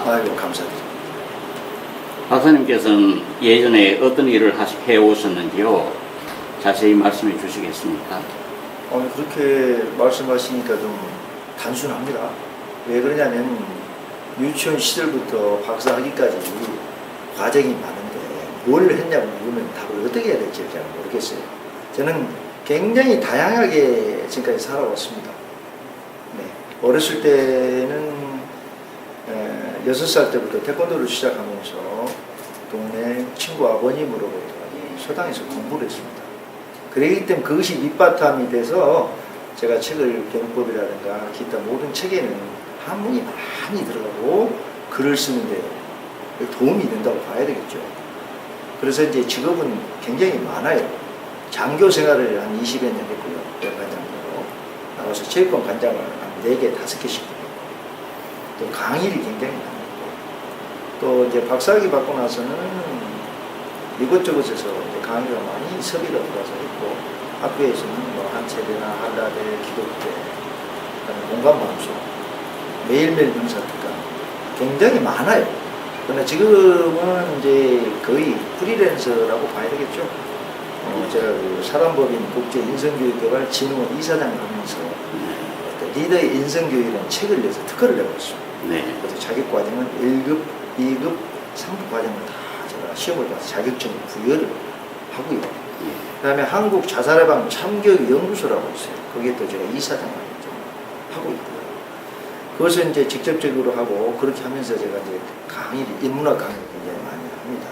아이고, 감사드립니다. 박사님께서는 예전에 어떤 일을 해오셨는지요? 자세히 말씀해 주시겠습니까? 그렇게 말씀하시니까 좀 단순합니다. 왜 그러냐면 유치원 시절부터 박사학위까지 과정이 많은데 뭘 했냐고 물으면 답을 어떻게 해야 될지 잘 모르겠어요. 저는 굉장히 다양하게 지금까지 살아왔습니다. 네. 어렸을 때는 6살 때부터 태권도를 시작하면서 동네 친구 아버님으로부터 서당에서 공부를 했습니다. 그렇기 때문에 그것이 밑바탕이 돼서 제가 책을 경법이라든가 기타 모든 책에는 한문이 많이 들어가고 글을 쓰는데 도움이 된다고 봐야 되겠죠. 그래서 이제 직업은 굉장히 많아요. 장교 생활을 한 20여 년 했고요. 관장으로 나와서 체육관 관장을 한 4개, 5개씩 또 강의를 굉장히 많이 했고 또 이제 박사학위 받고 나서는 이곳저곳에서 이제 강의가 많이 섭외가 들어와서 했고 학교에서는 뭐 한체대나 한라대, 기독대, 그다음에 공감방송, 매일매일 명사특강 굉장히 많아요. 그러나 지금은 이제 거의 프리랜서라고 봐야 되겠죠. 제가 그 사단법인 국제인성교육개발 진흥원 이사장을 하면서 리더의 인성교육이라는 책을 내서 특허를 내고 있습니다. 네. 그래서 자격과정은 1급, 2급, 3급 과정을 다 제가 시험을 봐서 자격증을 부여를 하고요. 그 다음에 한국 자살예방 참교육연구소라고 있어요. 거기에 또 제가 이사장을 하고 있고요. 그것을 이제 직접적으로 하고 그렇게 하면서 제가 이제 강의를, 인문학 강의를 굉장히 많이 합니다.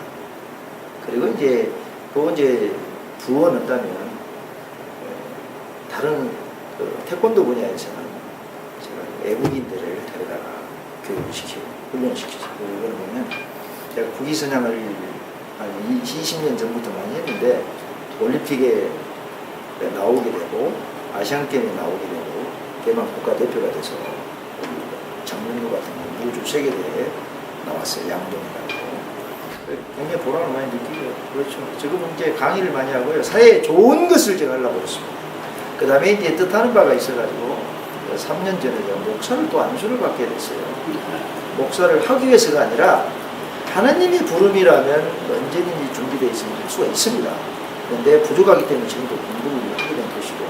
그리고 이제 또 이제 부원 한다면 다른 태권도 분야에서는 제가 외국인들을 데려다가 교육을 시키고 훈련시키고 이걸 보면 제가 국위선양을 한 20년 전부터 많이 했는데 올림픽에 나오게 되고 아시안게임에 나오게 되고 대만 국가대표가 돼서 장문교 같은 거 우주 세계대회에 나왔어요. 양동이라고. 굉장히 보람을 많이 느끼고요. 그렇죠. 지금은 이제 강의를 많이 하고요. 사회에 좋은 것을 제가 하려고 했습니다. 그 다음에 이제 뜻하는 바가 있어가지고 3년 전에 목사를 또 안수를 받게 됐어요. 목사를 하기 위해서가 아니라 하나님이 부름이라면 언제든지 준비되어 있으면 할 수가 있습니다. 그런데 부족하기 때문에 지금도 공부를 하게 된 것이고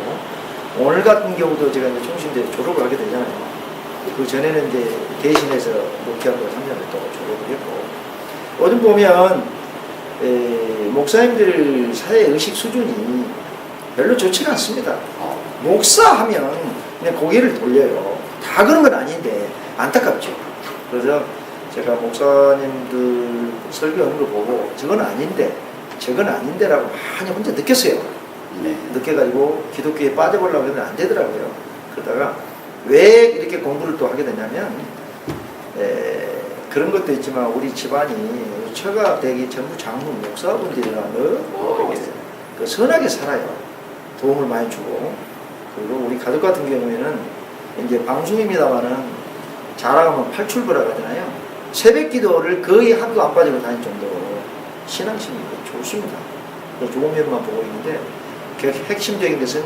오늘 같은 경우도 제가 이제 총신대 졸업을 하게 되잖아요. 그 전에는 이제 대신해서 목회하고 3년을 또 졸업을 했고 어디 보면 목사님들 사회 의식 수준이 별로 좋지가 않습니다. 목사하면 그냥 고개를 돌려요. 다 그런 건 아닌데 안타깝죠. 그래서 제가 목사님들 설교하는 거 보고 저건 아닌데 저건 아닌데라고 많이 혼자 느꼈어요. 네. 느껴가지고 기독교에 빠져보려고 했는데 안 되더라고요. 그러다가 왜 이렇게 공부를 또 하게 되냐면 그런 것도 있지만 우리 집안이 처가 되기 전부 장로 목사분들이라는 그 선하게 살아요. 도움을 많이 주고 그리고 우리 가족 같은 경우에는 이제 방송입니다만은 자랑하면 팔출부라 하잖아요. 새벽 기도를 거의 하루도 안 빠지고 다닐 정도로 신앙심이 좋습니다. 좋은 면만 보고 있는데 핵심적인 것은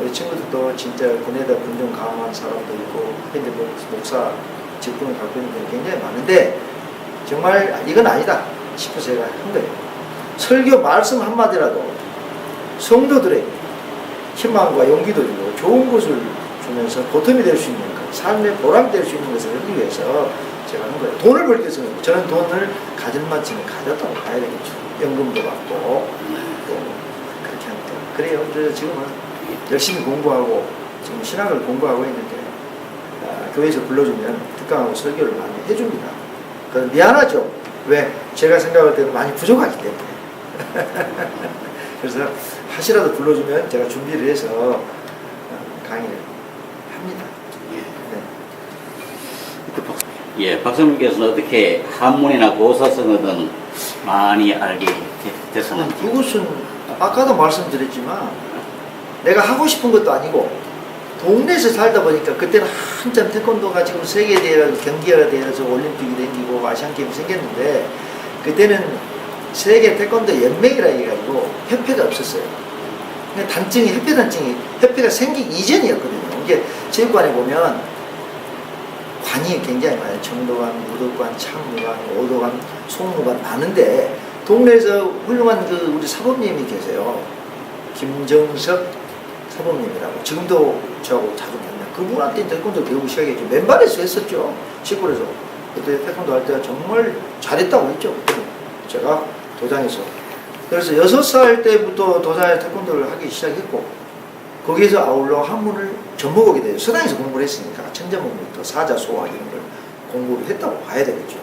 우리 친구들도 진짜 군에다 군종 강한 사람도 있고 현재 목사 직분을 갖고 있는 분이 굉장히 많은데 정말 이건 아니다 싶어서 제가 한 거예요. 설교 말씀 한마디라도 성도들에게 희망과 용기도 주고 좋은 것을 주면서 보탬이 될 수 있는 것, 삶의 보람이 될 수 있는 것을 하기 위해서 제가 한 거예요. 돈을 벌 때서는 저는 돈을 가진 만치는 가졌다고 봐야 되겠죠. 연금도 받고 또 그렇게 하니까 그래요. 그래서 지금은 열심히 공부하고 지금 신학을 공부하고 있는데 교회에서 불러주면 특강하고 설교를 많이 해줍니다. 그래서 미안하죠. 왜? 제가 생각할 때는 많이 부족하기 때문에. 그래서 하시라도 불러주면 제가 준비를 해서 강의를 합니다. 네. 예, 박사님께서는 어떻게 한문이나 고사성어 등 많이 알게 됐었는지? 그것은 아까도 말씀드렸지만 내가 하고 싶은 것도 아니고 동네에서 살다 보니까 그때는 한참 태권도가 지금 세계대회가 경기가 돼서 올림픽이 생기고 아시안게임이 생겼는데 그때는 세계 태권도 연맹이라 해가지고 협회가 없었어요. 근데 단증이 협회가 생기기 이전이었거든요. 이게 체육관에 보면 관이 굉장히 많아요. 정도관, 무도관, 창무관, 오도관, 송무관 많은데 동네에서 훌륭한 그 우리 사범님이 계세요. 김정석 사범님이라고. 지금도 저하고 자주 만나요. 그분한테 태권도 배우고 시작했죠. 맨발에서 했었죠. 시골에서. 그때 태권도 할 때가 정말 잘했다고 했죠. 그때는. 제가 도장에서. 그래서 6살 때부터 도장에 태권도를 하기 시작했고, 거기에서 아울러 한문을 접목하게 돼요. 서당에서 공부를 했으니까 천자문부터 사자, 소화 이런 걸 공부를 했다고 봐야 되겠죠.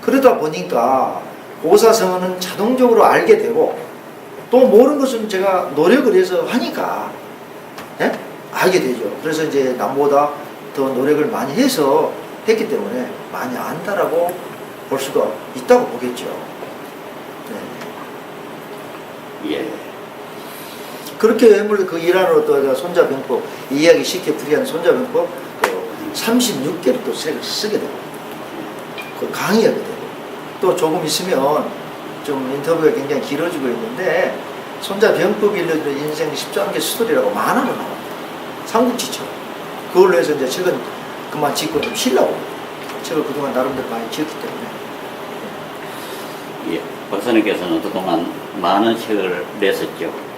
그러다 보니까 고사성어는 자동적으로 알게 되고, 또 모르는 것은 제가 노력을 해서 하니까 예? 알게 되죠. 그래서 이제 남보다 더 노력을 많이 해서 했기 때문에 많이 안다라고 볼 수가 있다고 보겠죠. 네. 예. 그렇게 물론 그 일환으로 또 손자병법 이야기 쉽게 풀이한 손자병법 36개를 또 책을 쓰게 되고 그 강의하게 되고 또 조금 있으면 좀 인터뷰가 굉장히 길어지고 있는데 손자병법이 일러주는 인생 10장계 수돌이라고 만화로 나옵니다. 삼국지처럼. 그걸로 해서 이제 책은 그만 짓고 좀 쉬려고 책을 그동안 나름대로 많이 지었기 때문에. 예. 박사님께서는 그동안 많은 책을 냈었죠.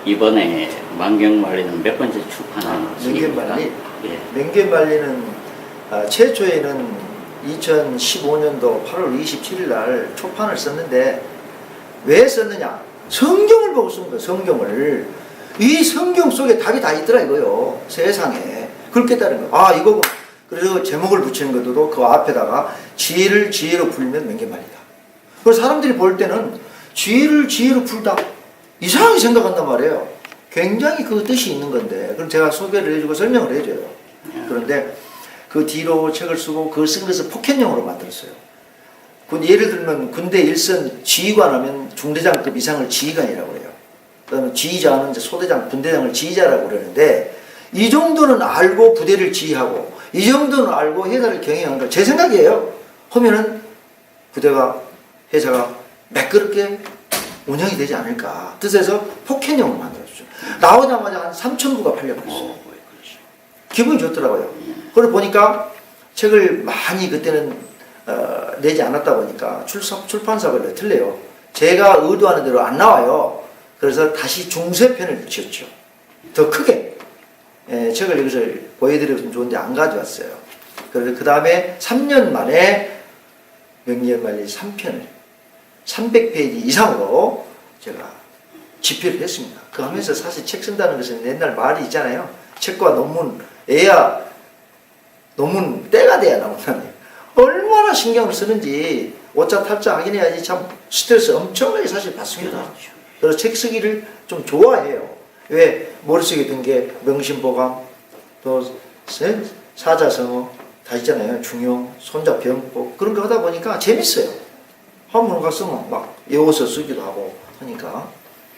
이번에 만경말리는 몇 번째 출판한 책입니까? 맹견말리. 예. 맹견말리는 최초에는 2015년도 8월 27일 날 초판을 썼는데 왜 썼느냐? 성경을 보고 쓴 거예요. 성경을. 이 성경 속에 답이 다 있더라 이거요. 세상에. 그렇게 따른 거예요. 아 이거구나. 그래서 제목을 붙이는 것도 그 앞에다가 지혜를 지혜로 풀면 맹견말리다. 그래서 사람들이 볼 때는 지혜를 지혜로 풀다. 이상하게 생각한단 말이에요. 굉장히 그 뜻이 있는 건데 그럼 제가 소개를 해주고 설명을 해줘요. 그런데 그 뒤로 책을 쓰고 그걸 쓴 것을 포켓용으로 만들었어요. 예를 들면 군대 일선 지휘관 하면 중대장급 이상을 지휘관이라고 해요. 그 다음에 지휘자는 이제 소대장, 분대장을 지휘자라고 그러는데 이 정도는 알고 부대를 지휘하고 이 정도는 알고 회사를 경영하는 거 제 생각이에요. 하면은 부대가 회사가 매끄럽게 운영이 되지 않을까 뜻에서 포켓용을 만들었죠. 나오자마자 한 3,000부가 팔려버렸어요. 기분이 좋더라고요. 그걸 보니까 책을 많이 그때는 내지 않았다 보니까 출판사가 틀려요. 제가 의도하는 대로 안 나와요. 그래서 다시 중세편을 지었죠. 더 크게 책을 여기서 보여드리면 좋은데 안 가져왔어요. 그래서 그 다음에 3년 만에 명리말리 3편을 300페이지 이상으로 제가 집필을 했습니다. 그 하면서 사실 책 쓴다는 것은 옛날 말이 있잖아요. 책과 논문, 애야 논문 때가 돼야 나온다는. 얼마나 신경을 쓰는지 오차 탈자 하긴 해야지 참 스트레스 엄청나게 사실 받습니다. 그래서 책 쓰기를 좀 좋아해요. 왜? 머릿속에 든 게 명심보감, 또 사자성어 다 있잖아요. 중용, 손자병법 그런 거 하다 보니까 재밌어요. 한번 갔으면 막 외워서 쓰기도 하고 하니까.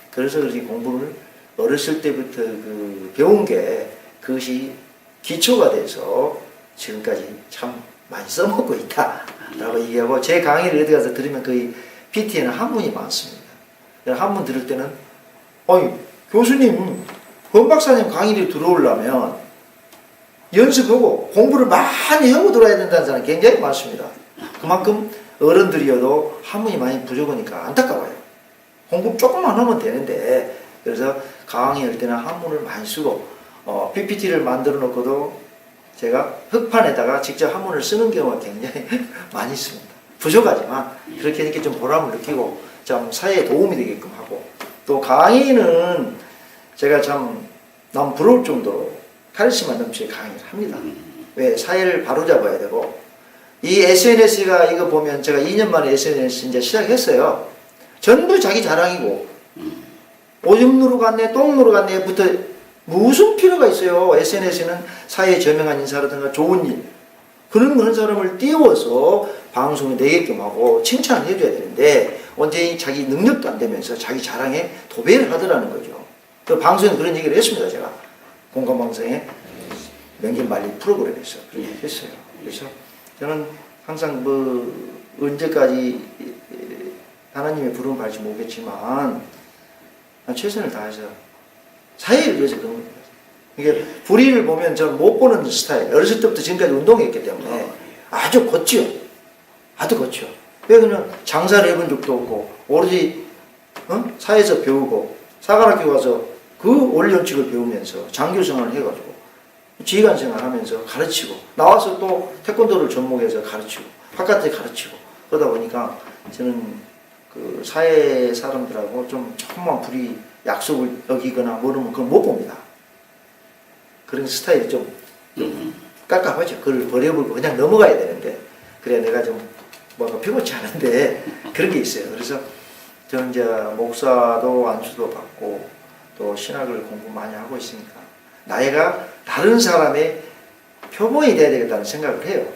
그래서 그렇게 공부를 어렸을 때부터 배운 게 그것이 기초가 돼서 지금까지 참 많이 써먹고 있다라고 얘기하고 제 강의를 어디 가서 들으면 거의 PT에는 한문이 많습니다. 한문 들을 때는 어이 교수님 권 박사님 강의를 들어오려면 연습하고 공부를 많이 하고 들어야 된다는 사람이 굉장히 많습니다. 그만큼 어른들이어도 한문이 많이 부족하니까 안타까워요. 공부 조금만 하면 되는데 그래서 강의할 때는 한문을 많이 쓰고 PPT를 만들어 놓고도 제가 흑판에다가 직접 한문을 쓰는 경우가 굉장히 많이 있습니다. 부족하지만 그렇게 이렇게 좀 보람을 느끼고 좀 사회에 도움이 되게끔 하고 또 강의는 제가 참 너무 부러울 정도로 카리스마 넘치게 강의를 합니다. 왜? 사회를 바로잡아야 되고 이 SNS가 이거 보면 제가 2년 만에 SNS 이제 시작했어요. 전부 자기 자랑이고 오줌 누러 갔네 똥 누러 갔네부터 무슨 필요가 있어요. SNS는 사회에 저명한 인사라든가 좋은 일 그런 사람을 띄워서 방송에 내게끔 하고 칭찬을 해줘야 되는데 언제 자기 능력도 안 되면서 자기 자랑에 도배를 하더라는 거죠. 그 방송에 그런 얘기를 했습니다. 제가 공감방송에 명기말리 프로그램에서 그렇게 했어요. 그래서 저는 항상 언제까지 하나님의 부름을 받을지 모르겠지만 최선을 다해서 사회를 위해서 그런 겁니다. 이게 불의를 보면 저는 못 보는 스타일. 어렸을 때부터 지금까지 운동했기 때문에 아주 걷지요. 아주 걷죠. 왜 그냥 장사를 해본 적도 없고 오로지 사회에서 배우고 사관학교 가서 그 원리원칙을 배우면서 장교 생활을 해가지고 지휘관 생활하면서 가르치고 나와서 또 태권도를 접목해서 가르치고 바깥에 가르치고 그러다 보니까 저는 그 사회 사람들하고 좀 조금만 불이 약속을 어기거나 모르면 그걸 못 봅니다. 그런 스타일이 좀 깝깝하죠. 그걸 버려버리고 그냥 넘어가야 되는데 그래 내가 좀 뭔가 피곤치 않은데 그런 게 있어요. 그래서 저는 이제 목사도 안수도 받고 또 신학을 공부 많이 하고 있으니까 나이가 다른 사람의 표본이 돼야 되겠다는 생각을 해요.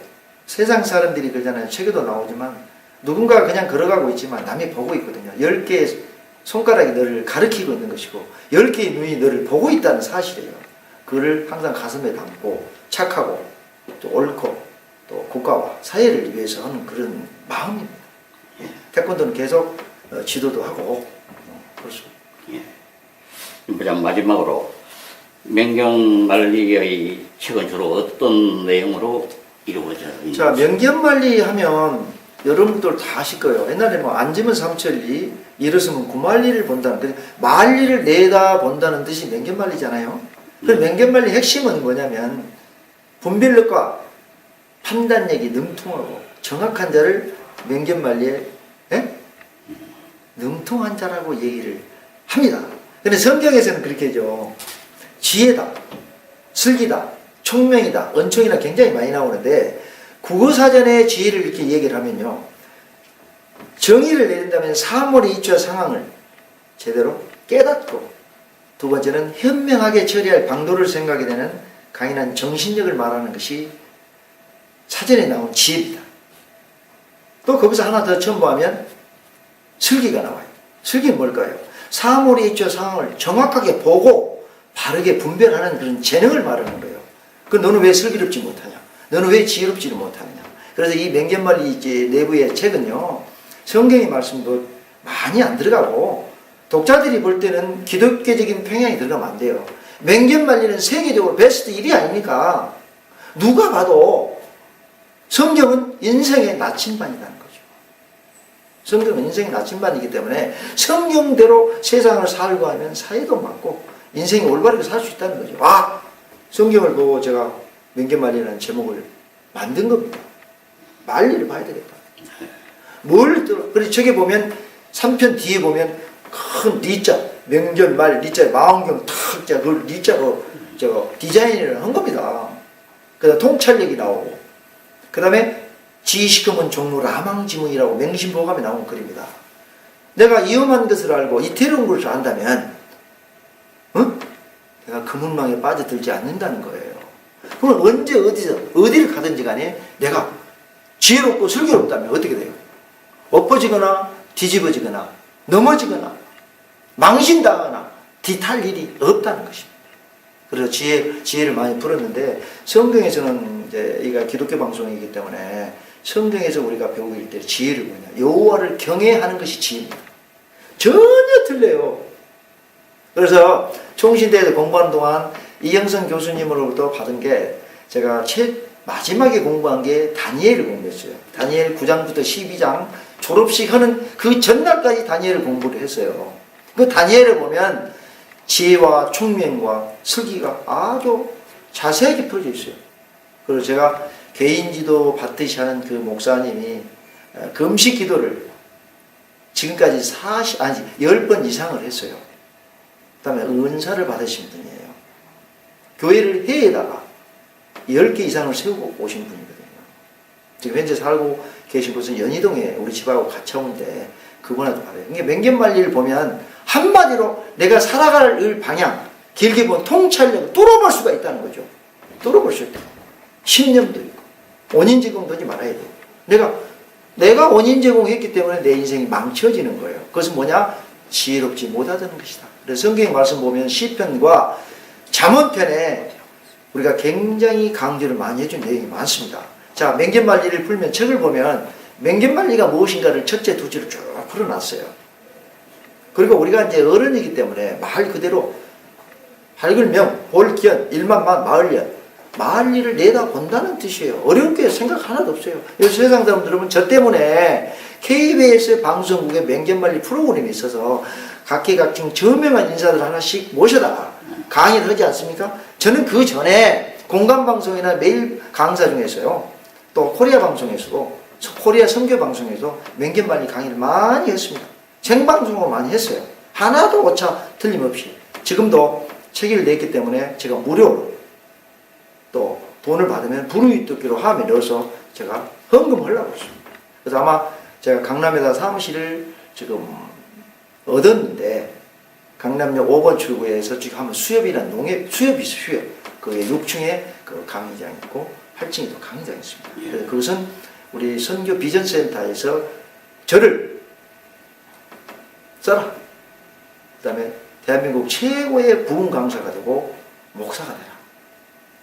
세상 사람들이 그러잖아요. 책에도 나오지만 누군가 그냥 걸어가고 있지만 남이 보고 있거든요. 10개의 손가락이 너를 가리키고 있는 것이고 10개의 눈이 너를 보고 있다는 사실이에요. 그를 항상 가슴에 담고 착하고 또 옳고 또 국가와 사회를 위해서 하는 그런 마음입니다. 태권도는 계속 지도도 하고 그렇습니다. 예. 부장 마지막으로 명경만리의 책은 주로 어떤 내용으로 이루어져 있는지. 자, 명경만리 하면 여러분들 다 아실 거예요. 옛날에 뭐 앉으면 삼천리, 일어서면 구만리를 본다는, 만리를 내다 본다는 뜻이 명경만리잖아요. 그 명경만리 핵심은 뭐냐면 분별력과 판단력이 능통하고 정확한 자를 명경만리에 능통한 자라고 얘기를 합니다. 근데 성경에서는 그렇게 하죠. 지혜다, 슬기다, 총명이다, 은총이다 굉장히 많이 나오는데 국어사전의 지혜를 이렇게 얘기를 하면요. 정의를 내린다면 사물의 이치와 상황을 제대로 깨닫고 두 번째는 현명하게 처리할 방도를 생각하게 되는 강인한 정신력을 말하는 것이 사전에 나온 지혜입니다. 또 거기서 하나 더 첨부하면 슬기가 나와요. 슬기는 뭘까요? 사물의 이치와 상황을 정확하게 보고 바르게 분별하는 그런 재능을 말하는 거예요. 그 너는 왜 슬기롭지 못하냐? 너는 왜 지혜롭지를 못하느냐? 그래서 이 명경만리 내부의 책은요. 성경의 말씀도 많이 안 들어가고 독자들이 볼 때는 기독교적인 평양이 들어가면 안 돼요. 명경만리는 세계적으로 베스트 1위 아닙니까? 누가 봐도 성경은 인생의 나침반이라는 거죠. 성경은 인생의 나침반이기 때문에 성경대로 세상을 살고 하면 사회도 맞고 인생이 올바르게 살 수 있다는 거죠. 아! 성경을 보고 제가 명경만리라는 제목을 만든 겁니다. 만리를 봐야 되겠다. 뭘 들어? 그래서 저기 보면 3편 뒤에 보면 큰 리자, 명절말 리자에 망원경 탁 그 리자로 저거 디자인을 한 겁니다. 그다음 통찰력이 나오고 그다음에 지식금은 종로 라망지문이라고 맹신보감에 나온 글입니다. 내가 위험한 것을 알고 이태로운 것을 안다면 내가 그 문망에 빠져들지 않는다는 거예요. 그럼 언제 어디를 가든지 간에 내가 지혜롭고 슬기롭다면 어떻게 돼요? 엎어지거나 뒤집어지거나 넘어지거나 망신당하거나 뒤탈 일이 없다는 것입니다. 그래서 지혜를 많이 풀었는데 성경에서는 이제 이가 기독교 방송이기 때문에 성경에서 우리가 배우길 때 지혜를 뭐냐? 여호와를 경외하는 것이 지혜입니다. 전혀 틀려요. 그래서 총신대에서 공부하는 동안 이영선 교수님으로부터 받은 게 제가 마지막에 공부한 게 다니엘을 공부했어요. 다니엘 9장부터 12장 졸업식 하는 그 전날까지 다니엘을 공부를 했어요. 그 다니엘을 보면 지혜와 총명과 슬기가 아주 자세하게 풀어져 있어요. 그리고 제가 개인지도 받듯이 하는 그 목사님이 금식 기도를 지금까지 10번 이상을 했어요. 그 다음에 은사를 받으신 분이에요. 교회를 해에다가 10개 이상을 세우고 오신 분이거든요. 지금 현재 살고 계신 곳은 연희동에 우리 집하고 가까운데 그분한테 받아요. 그러니까 명경만리를 보면 한마디로 내가 살아갈 방향, 길게 보면 통찰력을 뚫어볼 수가 있다는 거죠. 뚫어볼 수 있다. 신념도 있고 원인 제공도 하지 말아야 돼요. 내가 원인 제공했기 때문에 내 인생이 망쳐지는 거예요. 그것은 뭐냐? 지혜롭지 못하다는 것이다. 그래서 성경의 말씀 보면 시편과 잠언편에 우리가 굉장히 강조를 많이 해준 내용이 많습니다. 자, 명경만리를 풀면 책을 보면 명경만리가 무엇인가를 첫째, 둘째로 쭉 풀어놨어요. 그리고 우리가 이제 어른이기 때문에 말 그대로 할글명, 볼기연, 일만만, 마을연. 마을 일을 내다본다는 뜻이에요. 어려운 게 생각 하나도 없어요. 요새 세상 사람 들으면 저 때문에 KBS 방송국에 맹견관리 프로그램이 있어서 각계각층 저명한 인사들 하나씩 모셔다 강의를 하지 않습니까? 저는 그 전에 공감방송이나 매일 강사 중에서요, 또 코리아 방송에서도, 코리아 선교 방송에서 맹견관리 강의를 많이 했습니다. 생방송으로 많이 했어요. 하나도 오차 틀림없이. 지금도 책을 냈기 때문에 제가 무료로 또 돈을 받으면 불우이웃돕기로 함에 넣어서 제가 헌금하려고 했습니다. 그래서 아마 제가 강남에다 사무실을 지금 얻었는데, 강남역 5번 출구에서 지금 하면 수협이라는 수협이 있어요. 수협. 그게 6층에 그 강의장이 있고 8층에도 강의장이 있습니다. 그래서 그것은 우리 선교 비전센터에서 저를 써라. 그 다음에 대한민국 최고의 부흥 강사가 되고 목사가 되라.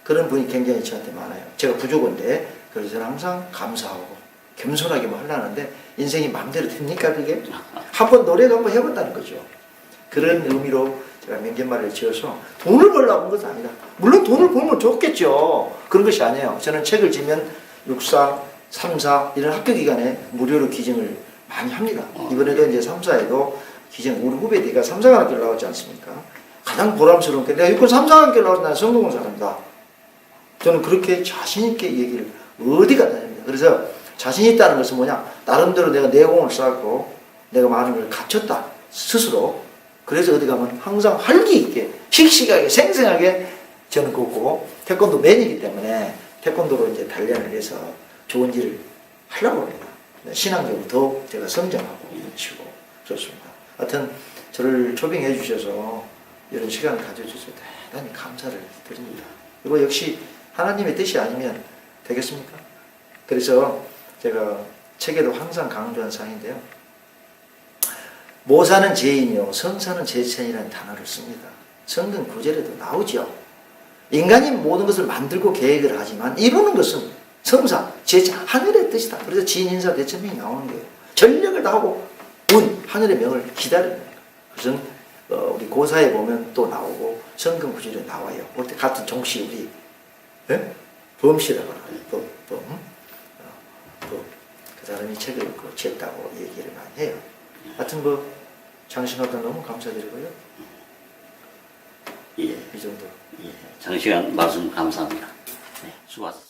그런 분이 굉장히 저한테 많아요. 제가 부족한데, 그래서 저는 항상 감사하고 겸손하게만 하려는데, 인생이 마음대로 됩니까 그게? 한번 노래도 한번 해본다는 거죠. 그런 의미로 제가 맹견말을 지어서 돈을 벌려고 한 것은 아니다. 물론 돈을 벌면 좋겠죠. 그런 것이 아니에요. 저는 책을 지면 6사, 3사 이런 학교 기관에 무료로 기증을 많이 합니다. 이번에도 이제 3사에도 기증, 우리 후배들이 3사관 학교를 나왔지 않습니까? 가장 보람스러운 게 내가 육군 3사관 학교를 나와서 난 성공한 사람이다. 저는 그렇게 자신있게 얘기를 어디 가다 합니다. 그래서 자신 있다는 것은 뭐냐? 나름대로 내가 내공을 쌓고 내가 많은 걸 갖췄다. 스스로. 그래서 어디 가면 항상 활기 있게, 씩씩하게, 생생하게 저는 걷고, 태권도 맨이기 때문에 태권도로 이제 단련을 해서 좋은 일을 하려고 합니다. 신앙적으로 더욱 제가 성장하고 치고 좋습니다. 하여튼 저를 초빙해 주셔서 이런 시간을 가져주셔서 대단히 감사를 드립니다. 이거 역시 하나님의 뜻이 아니면 되겠습니까? 그래서 제가 책에도 항상 강조한 사항인데요. 모사는 죄인이요 성사는 제천이라는 단어를 씁니다. 성경 9절에도 나오죠. 인간이 모든 것을 만들고 계획을 하지만 이루는 것은 성사, 제천, 하늘의 뜻이다. 그래서 지인인사 대천명이 나오는 거예요. 전력을 다하고 운, 하늘의 명을 기다리는 거예요. 그것은 우리 고사에 보면 또 나오고 성경 9절에 나와요. 같은 종씨 우리 범씨라고 하나요. 범. 그 사람이 책을 읽고 지었다고 얘기를 많이 해요. 하여튼 장시간도 너무 감사드리고요. 예. 이 정도. 예. 장시간 말씀 감사합니다. 네, 수고하셨습니다.